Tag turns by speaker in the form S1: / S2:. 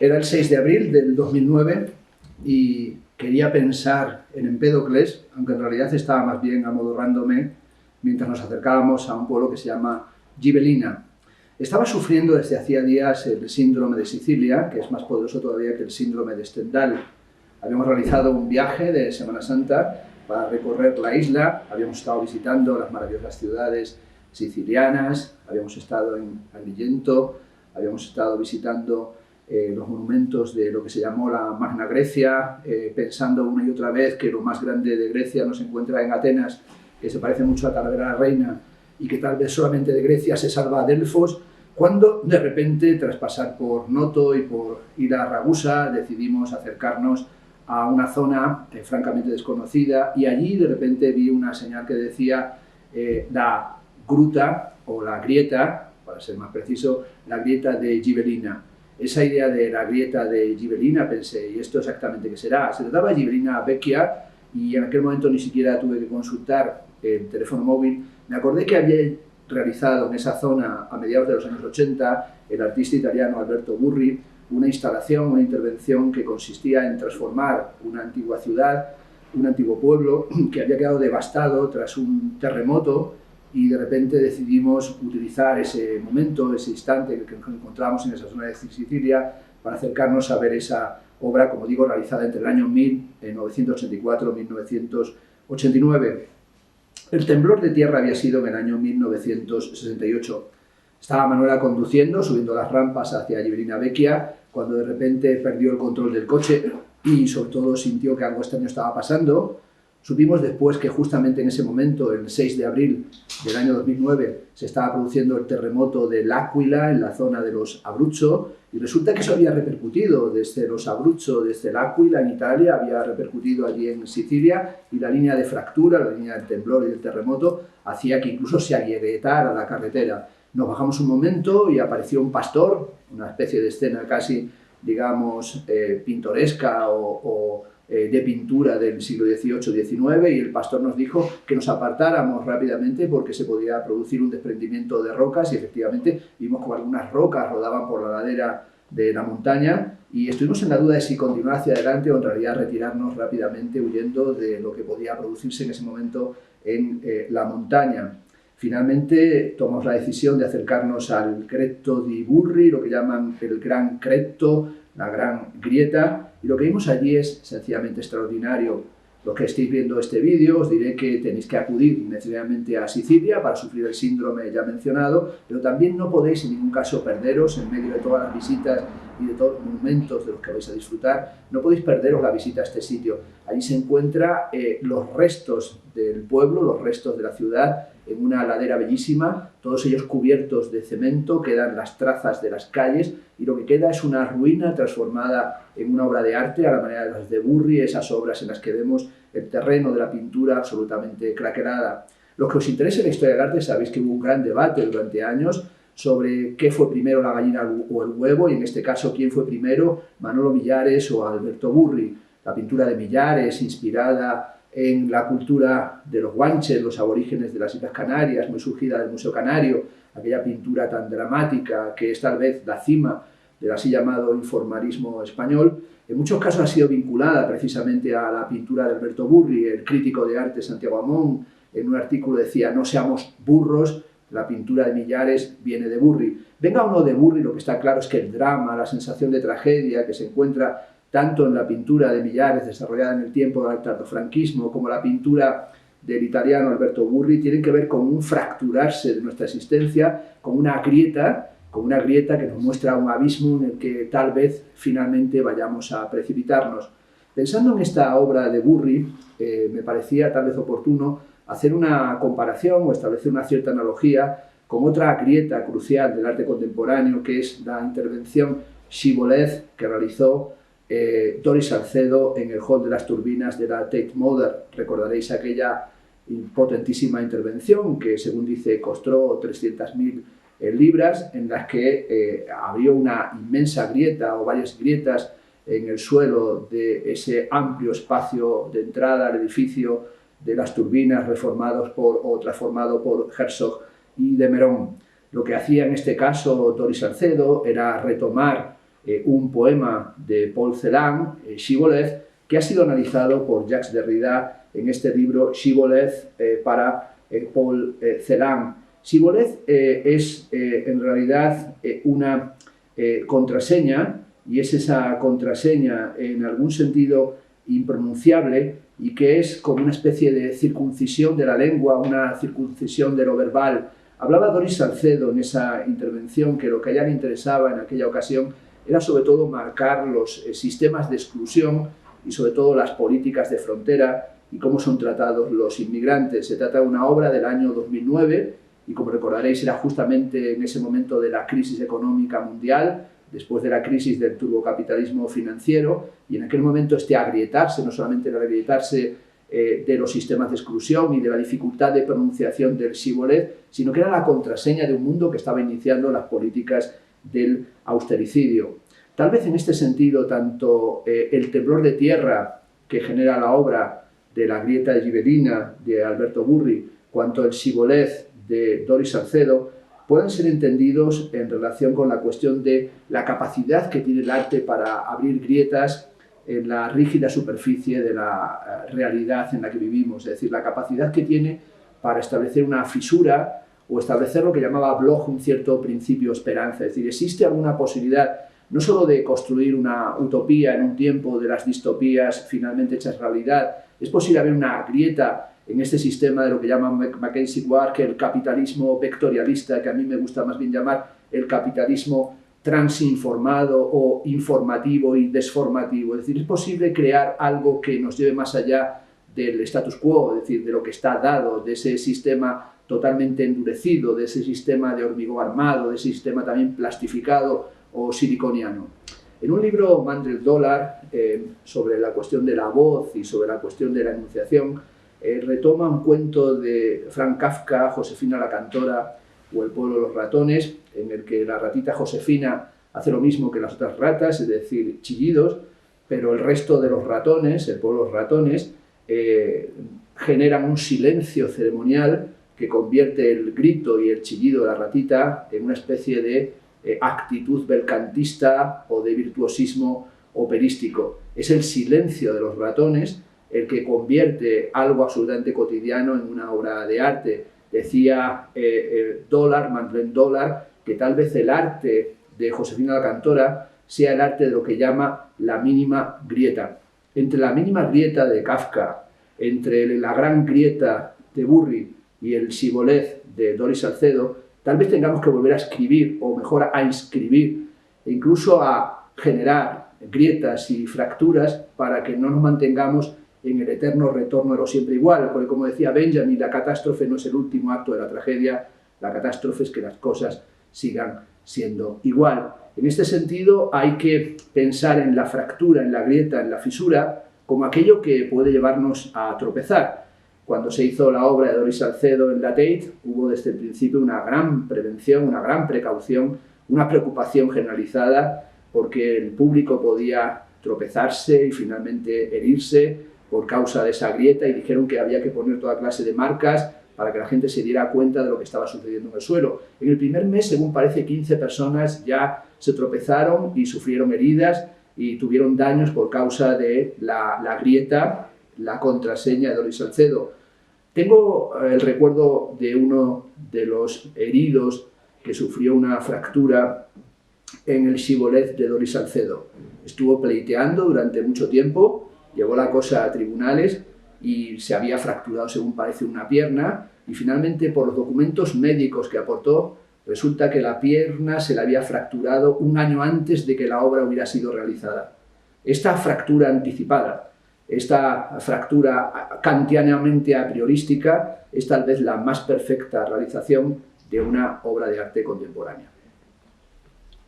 S1: Era el 6 de abril del 2009 y quería pensar en Empédocles, aunque en realidad estaba más bien amodorrándome mientras nos acercábamos a un pueblo que se llama Gibelina. Estaba sufriendo desde hacía días el síndrome de Sicilia, que es más poderoso todavía que el síndrome de Stendhal. Habíamos realizado un viaje de Semana Santa para recorrer la isla, habíamos estado visitando las maravillosas ciudades sicilianas, habíamos estado en Agrigento, habíamos estado visitando los monumentos de lo que se llamó la Magna Grecia, pensando una y otra vez que lo más grande de Grecia no se encuentra en Atenas, que se parece mucho a Talavera la Reina, y que tal vez solamente de Grecia se salva Delfos, cuando de repente, tras pasar por Noto y por ir a Ragusa, decidimos acercarnos a una zona francamente desconocida, y allí de repente vi una señal que decía la gruta o la grieta, para ser más preciso, la grieta de Gibelina. Esa idea de la grieta de Gibelina, pensé, ¿y esto exactamente qué será? Se trataba de Gibelina Vecchia, y en aquel momento ni siquiera tuve que consultar el teléfono móvil. Me acordé que había realizado en esa zona, a mediados de los años 80, el artista italiano Alberto Burri, una instalación, una intervención que consistía en transformar una antigua ciudad, un antiguo pueblo que había quedado devastado tras un terremoto, y de repente decidimos utilizar ese momento, ese instante en el que nos encontramos en esa zona de Sicilia para acercarnos a ver esa obra, como digo, realizada entre el año 1984 y 1989. El temblor de tierra había sido en el año 1968. Estaba Manuela conduciendo, subiendo las rampas hacia Gibelina Vecchia, cuando de repente perdió el control del coche y sobre todo sintió que algo extraño estaba pasando. Supimos después que justamente en ese momento, el 6 de abril del año 2009, se estaba produciendo el terremoto de L'Aquila, en la zona de los Abruzzo, y resulta que eso había repercutido desde los Abruzzo, desde L'Aquila en Italia, había repercutido allí en Sicilia, y la línea de fractura, la línea del temblor y del terremoto, hacía que incluso se agrietara la carretera. Nos bajamos un momento y apareció un pastor, una especie de escena casi, digamos, pintoresca o de pintura del siglo XVIII-XIX, y el pastor nos dijo que nos apartáramos rápidamente porque se podía producir un desprendimiento de rocas, y efectivamente vimos como algunas rocas rodaban por la ladera de la montaña, y estuvimos en la duda de si continuar hacia adelante o en realidad retirarnos rápidamente huyendo de lo que podía producirse en ese momento en la montaña. Finalmente tomamos la decisión de acercarnos al Cretto di Burri, lo que llaman el Gran Cretto, la Gran Grieta, y lo que vimos allí es sencillamente extraordinario. Los que estéis viendo este vídeo, os diré que tenéis que acudir necesariamente a Sicilia para sufrir el síndrome ya mencionado, pero también no podéis en ningún caso perderos, en medio de todas las visitas y de todos los monumentos de los que vais a disfrutar, no podéis perderos la visita a este sitio. Allí se encuentran los restos del pueblo, los restos de la ciudad, en una ladera bellísima, todos ellos cubiertos de cemento, quedan las trazas de las calles, y lo que queda es una ruina transformada en una obra de arte a la manera de las de Burri, esas obras en las que vemos el terreno de la pintura absolutamente craquelada. Los que os interese la historia del arte sabéis que hubo un gran debate durante años sobre qué fue primero, la gallina o el huevo, y en este caso quién fue primero, Manolo Millares o Alberto Burri. La pintura de Millares, inspirada en la cultura de los guanches, los aborígenes de las Islas Canarias, muy surgida del Museo Canario, aquella pintura tan dramática que es tal vez la cima del así llamado informalismo español, en muchos casos ha sido vinculada precisamente a la pintura de Alberto Burri. El crítico de arte Santiago Amón en un artículo decía: no seamos burros, la pintura de Millares viene de Burri. Venga uno de Burri, lo que está claro es que el drama, la sensación de tragedia que se encuentra tanto en la pintura de Millares, desarrollada en el tiempo del tardofranquismo, como la pintura del italiano Alberto Burri, tienen que ver con un fracturarse de nuestra existencia, con una grieta que nos muestra un abismo en el que tal vez finalmente vayamos a precipitarnos. Pensando en esta obra de Burri, me parecía tal vez oportuno hacer una comparación o establecer una cierta analogía con otra grieta crucial del arte contemporáneo, que es la intervención Shibboleth que realizó Doris Salcedo en el hall de las turbinas de la Tate Modern. Recordaréis aquella potentísima intervención que, según dice, costó 300.000 libras, en las que abrió una inmensa grieta o varias grietas en el suelo de ese amplio espacio de entrada al edificio de las turbinas reformado por Herzog y de Meuron. Lo que hacía en este caso Doris Salcedo era retomar un poema de Paul Celan, Shibboleth, que ha sido analizado por Jacques Derrida en este libro Shibboleth para Paul Celan. Shibboleth es en realidad una contraseña, y es esa contraseña en algún sentido impronunciable y que es como una especie de circuncisión de la lengua, una circuncisión de lo verbal. Hablaba Doris Salcedo en esa intervención que lo que a ella le interesaba en aquella ocasión era sobre todo marcar los sistemas de exclusión y sobre todo las políticas de frontera y cómo son tratados los inmigrantes. Se trata de una obra del año 2009 y, como recordaréis, era justamente en ese momento de la crisis económica mundial, después de la crisis del turbocapitalismo financiero, y en aquel momento este agrietarse, no solamente el agrietarse de los sistemas de exclusión y de la dificultad de pronunciación del Shibboleth, sino que era la contraseña de un mundo que estaba iniciando las políticas del austericidio. Tal vez en este sentido, tanto el temblor de tierra que genera la obra de La grieta de Ghibellina de Alberto Burri, cuanto el Shibboleth de Doris Salcedo, pueden ser entendidos en relación con la cuestión de la capacidad que tiene el arte para abrir grietas en la rígida superficie de la realidad en la que vivimos, es decir, la capacidad que tiene para establecer una fisura o establecer lo que llamaba Bloch un cierto principio esperanza, es decir, existe alguna posibilidad no solo de construir una utopía en un tiempo de las distopías finalmente hechas realidad, es posible haber una grieta en este sistema de lo que llama Mackenzie Ward, que el capitalismo vectorialista, que a mí me gusta más bien llamar el capitalismo transinformado o informativo y desformativo. Es decir, es posible crear algo que nos lleve más allá del status quo, es decir, de lo que está dado, de ese sistema totalmente endurecido, de ese sistema de hormigón armado, de ese sistema también plastificado o siliconiano. En un libro, Mandel-Dollar, sobre la cuestión de la voz y sobre la cuestión de la enunciación, retoma un cuento de Franz Kafka, Josefina la cantora o El pueblo de los ratones, en el que la ratita Josefina hace lo mismo que las otras ratas, es decir, chillidos, pero el resto de los ratones, el pueblo de los ratones, generan un silencio ceremonial que convierte el grito y el chillido de la ratita en una especie de actitud belcantista o de virtuosismo operístico. Es el silencio de los ratones el que convierte algo absolutamente cotidiano en una obra de arte. Decía Mandel-Dollar, que tal vez el arte de Josefina la cantora sea el arte de lo que llama la mínima grieta. Entre la mínima grieta de Kafka, entre la gran grieta de Burri y el Shibboleth de Doris Salcedo, tal vez tengamos que volver a escribir, o mejor a inscribir, e incluso a generar grietas y fracturas para que no nos mantengamos en el eterno retorno de lo siempre igual, porque como decía Benjamin, la catástrofe no es el último acto de la tragedia, la catástrofe es que las cosas sigan siendo igual. En este sentido hay que pensar en la fractura, en la grieta, en la fisura, como aquello que puede llevarnos a tropezar. Cuando se hizo la obra de Doris Salcedo en la Tate, hubo desde el principio una gran prevención, una gran precaución, una preocupación generalizada, porque el público podía tropezarse y finalmente herirse por causa de esa grieta, y dijeron que había que poner toda clase de marcas para que la gente se diera cuenta de lo que estaba sucediendo en el suelo. En el primer mes, según parece, 15 personas ya se tropezaron y sufrieron heridas y tuvieron daños por causa de la grieta, la contraseña de Doris Salcedo. Tengo el recuerdo de uno de los heridos que sufrió una fractura en el Shibboleth de Doris Salcedo. Estuvo pleiteando durante mucho tiempo, llevó la cosa a tribunales y se había fracturado, según parece, una pierna, y finalmente, por los documentos médicos que aportó, resulta que la pierna se le había fracturado un año antes de que la obra hubiera sido realizada. Esta fractura anticipada, esta fractura kantianamente a priorística, es tal vez la más perfecta realización de una obra de arte contemporánea.